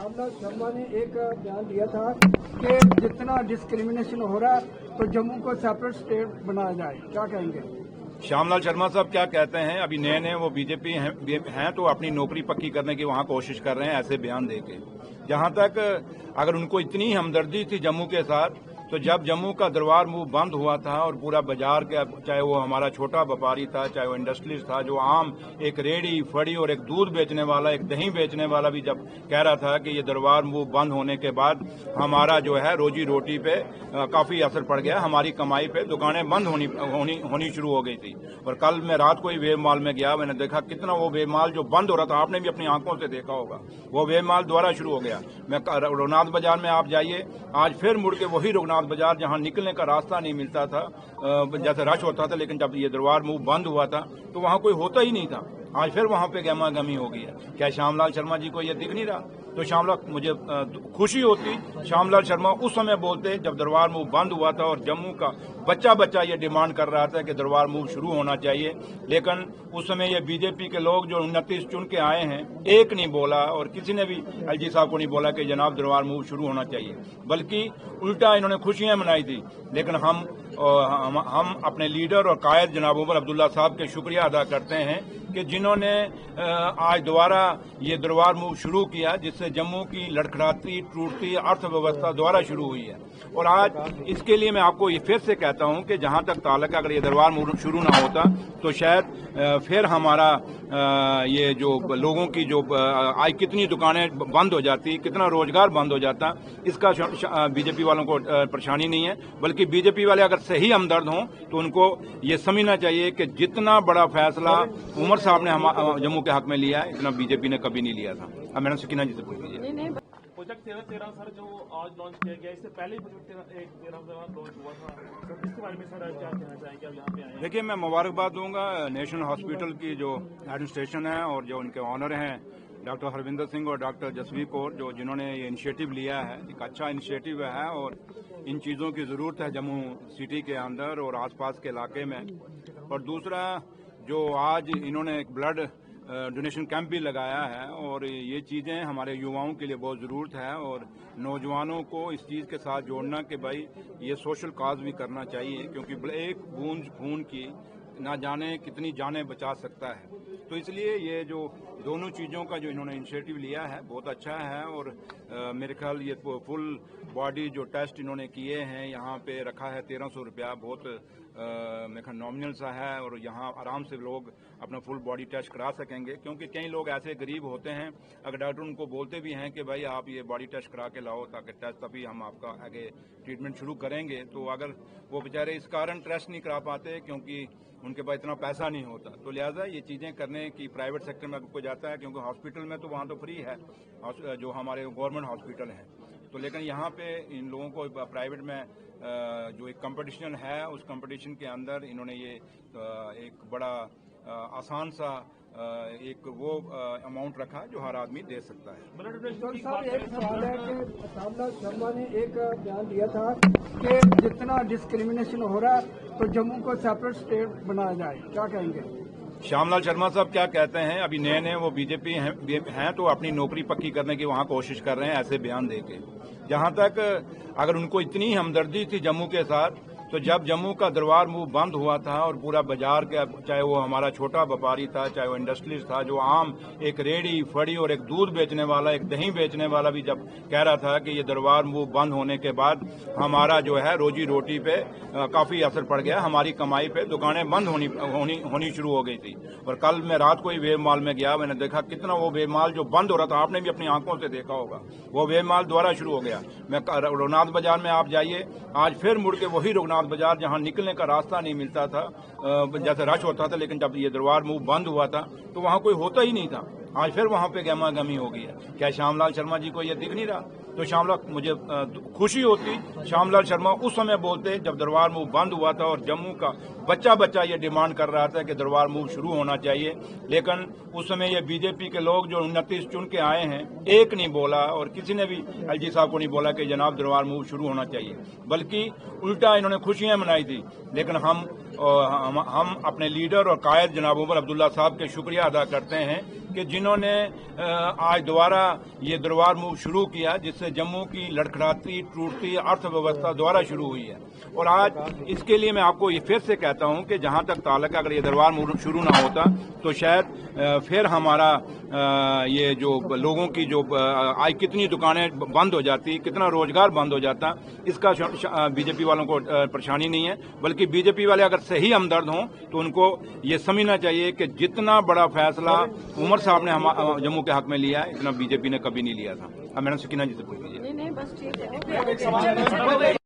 श्यामलाल शर्मा ने एक बयान दिया था कि जितना डिस्क्रिमिनेशन हो रहा है तो जम्मू को सेपरेट स्टेट बनाया जाए, क्या कहेंगे? श्यामलाल शर्मा साहब क्या कहते हैं? अभी नए नए वो बीजेपी हैं तो अपनी नौकरी पक्की करने की वहां कोशिश कर रहे हैं ऐसे बयान देके। जहां तक अगर उनको इतनी हमदर्दी थी जम्मू के साथ, तो जब जम्मू का दरबार मूव बंद हुआ था और पूरा बाजार का, चाहे वो हमारा छोटा व्यापारी था, चाहे वो इंडस्ट्रीज था, जो आम एक रेडी फड़ी और एक दूध बेचने वाला, एक दही बेचने वाला भी जब कह रहा था कि ये दरबार मूव बंद होने के बाद हमारा जो है रोजी रोटी पे काफी असर पड़ गया, हमारी कमाई पे दुकानें बंद होनी शुरू हो गई थी। और कल मैं रात को ही वेब मॉल में गया, मैंने देखा कितना वो वेब मॉल जो बंद हो रहा था, आपने भी अपनी आंखों से देखा होगा, वो वेब मॉल दोबारा शुरू हो गया। मैं रघुनाथ बाजार में आप जाइए, आज फिर मुड़ के वही रघुनाथ बाजार जहां निकलने का रास्ता नहीं मिलता था, जैसे रश होता था, लेकिन जब ये दरबार मूव बंद हुआ था तो वहां कोई होता ही नहीं था। आज फिर वहां पे गहमा गहमी हो गई है। क्या श्यामलाल शर्मा जी को ये दिख नहीं रहा? तो श्यामलाल, मुझे खुशी होती श्यामलाल शर्मा उस समय बोलते जब दरबार मूव बंद हुआ था और जम्मू का बच्चा बच्चा ये डिमांड कर रहा था कि दरबार मूव शुरू होना चाहिए। लेकिन उस समय ये बीजेपी के लोग जो 29 चुन के आए हैं, एक नहीं बोला और किसी ने भी एलजी साहब को नहीं बोला कि जनाब दरबार मूव शुरू होना चाहिए, बल्कि उल्टा इन्होंने खुशियां मनाई थी। लेकिन हम अपने लीडर और कायद जनाब उमर अब्दुल्ला साहब के शुक्रिया अदा करते हैं कि जिन्होंने आज दोबारा ये दरबार मूव शुरू किया, जिससे जम्मू की लड़खड़ाती टूटती अर्थव्यवस्था दोबारा शुरू हुई है। और आज इसके लिए मैं आपको ये फिर से कहता हूं कि जहां तक ताल्लुक है, अगर ये दरबार मूव शुरू ना होता तो शायद फिर हमारा ये जो लोगों की जो आज कितनी दुकानें बंद हो जाती, कितना रोजगार बंद हो जाता, इसका बीजेपी वालों को परेशानी नहीं है। बल्कि बीजेपी वाले अगर सही हमदर्द हों तो उनको ये समझना चाहिए कि जितना बड़ा फैसला उमर साहब ने जम्मू के हक में लिया है, इतना बीजेपी ने कभी नहीं लिया था। अब मैंने सकीना जी से पूछ लीजिए। प्रोजेक्ट 13-13 सर जो आज लॉन्च किया गया, इससे पहले प्रोजेक्ट 13 लॉन्च हुआ था सर, इसके बारे में सर क्या कहना चाहेंगे? अब यहाँ पे आए। देखिए, मैं मुबारकबाद दूंगा नेशनल हॉस्पिटल की जो एडमिनिस्ट्रेशन है और जो उनके ऑनर हैं डॉक्टर हरविंदर सिंह और डॉक्टर जसवीर कौर, जिन्होंने ये इनिशिएटिव लिया है। एक अच्छा इनिशिएटिव है और इन चीज़ों की ज़रूरत है जम्मू सिटी के अंदर और आसपास के इलाके में। और दूसरा, जो आज इन्होंने एक ब्लड डोनेशन कैंप भी लगाया है, और ये चीज़ें हमारे युवाओं के लिए बहुत ज़रूरत है और नौजवानों को इस चीज़ के साथ जोड़ना कि भाई ये सोशल काज भी करना चाहिए, क्योंकि एक बूंद खून की ना जाने कितनी जानें बचा सकता है। तो इसलिए ये जो दोनों चीज़ों का जो इन्होंने इनिशिएटिव लिया है बहुत अच्छा है। और मेरे ख्याल ये फुल बॉडी जो टेस्ट इन्होंने किए हैं, यहाँ पे रखा है 1300 रुपया, बहुत मेरे ख्याल नॉमिनल सा है, और यहाँ आराम से लोग अपना फुल बॉडी टेस्ट करा सकेंगे। क्योंकि कई लोग ऐसे गरीब होते हैं, अगर डॉक्टर उनको बोलते भी हैं कि भाई आप ये बॉडी टेस्ट करा के लाओ ताकि टेस्ट तभी हम आपका आगे ट्रीटमेंट शुरू करेंगे, तो अगर वो बेचारे इस कारण टेस्ट नहीं करा पाते क्योंकि उनके पास इतना पैसा नहीं होता, तो लिहाजा ये चीज़ें करने की प्राइवेट सेक्टर में आपको जाता है, क्योंकि हॉस्पिटल में तो वहाँ तो फ्री है जो हमारे गवर्नमेंट हॉस्पिटल हैं। तो लेकिन यहाँ पे इन लोगों को प्राइवेट में जो एक कंपटीशन है, उस कंपटीशन के अंदर इन्होंने ये एक बड़ा आसान सा एक वो अमाउंट रखा जो हर आदमी दे सकता है। तो सर एक सवाल है कि श्यामलाल शर्मा ने एक बयान दिया था कि जितना डिस्क्रिमिनेशन हो रहा है तो जम्मू को सेपरेट स्टेट बनाया जाए, क्या कहेंगे? श्यामलाल शर्मा साहब क्या कहते हैं? अभी नए नए वो बीजेपी हैं तो अपनी नौकरी पक्की करने की वहां कोशिश कर रहे हैं ऐसे बयान देके। जहां तक अगर उनको इतनी हमदर्दी थी जम्मू के साथ, तो जब जम्मू का दरबार मूव बंद हुआ था और पूरा बाजार का, चाहे वो हमारा छोटा व्यापारी था, चाहे वो इंडस्ट्रीज था, जो आम एक रेडी फड़ी और एक दूध बेचने वाला, एक दही बेचने वाला भी जब कह रहा था कि ये दरबार मूव बंद होने के बाद हमारा जो है रोजी रोटी पे काफी असर पड़ गया, हमारी कमाई पे दुकानें बंद होनी शुरू हो गई थी। और कल मैं रात को ही वेब मॉल में गया, मैंने देखा कितना वो वेब मॉल जो बंद हो रहा था, आपने भी अपनी आंखों से देखा होगा, वो वेब मॉल दोबारा शुरू हो गया। मैं रघुनाथ बाजार में आप जाइए, आज फिर मुड़ के वही रघुनाथ बाजार जहां निकलने का रास्ता नहीं मिलता था, जैसे रश होता था, लेकिन जब ये दरबार मूव बंद हुआ था तो वहां कोई होता ही नहीं था। आज फिर वहां पे गहमा गहमी हो गई है। क्या श्यामलाल शर्मा जी को ये दिख नहीं रहा? तो श्यामलाल, मुझे खुशी होती श्यामलाल शर्मा उस समय बोलते जब दरबार मूव बंद हुआ था और जम्मू का बच्चा बच्चा ये डिमांड कर रहा था कि दरबार मूव शुरू होना चाहिए। लेकिन उस समय ये बीजेपी के लोग जो 29 चुन के आए हैं, एक नहीं बोला और किसी ने भी एलजी साहब को नहीं बोला कि जनाब दरबार मूव शुरू होना चाहिए, बल्कि उल्टा इन्होंने खुशियां मनाई थी। लेकिन हम अपने लीडर और कायद जनाब उमर अब्दुल्ला साहब के शुक्रिया अदा करते हैं कि जिन्होंने आज दोबारा ये दरबार मूव शुरू किया, जिससे जम्मू की लड़खड़ाती टूटती अर्थव्यवस्था दोबारा शुरू हुई है। और आज इसके लिए मैं आपको ये फिर से कहता हूं कि जहां तक ताल्लुक है, अगर ये दरबार मूव शुरू ना होता तो शायद फिर हमारा ये जो लोगों की जो आज कितनी दुकानें बंद हो जाती, कितना रोजगार बंद हो जाता, इसका बीजेपी वालों को परेशानी नहीं है। बल्कि बीजेपी वाले अगर सही हमदर्द हों तो उनको ये समझना चाहिए कि जितना बड़ा फैसला उमर साहब ने जम्मू के हक में लिया है, इतना बीजेपी ने कभी नहीं लिया था। अब मैडम सकीना जी से पूछ लीजिए। नहीं बस ठीक है।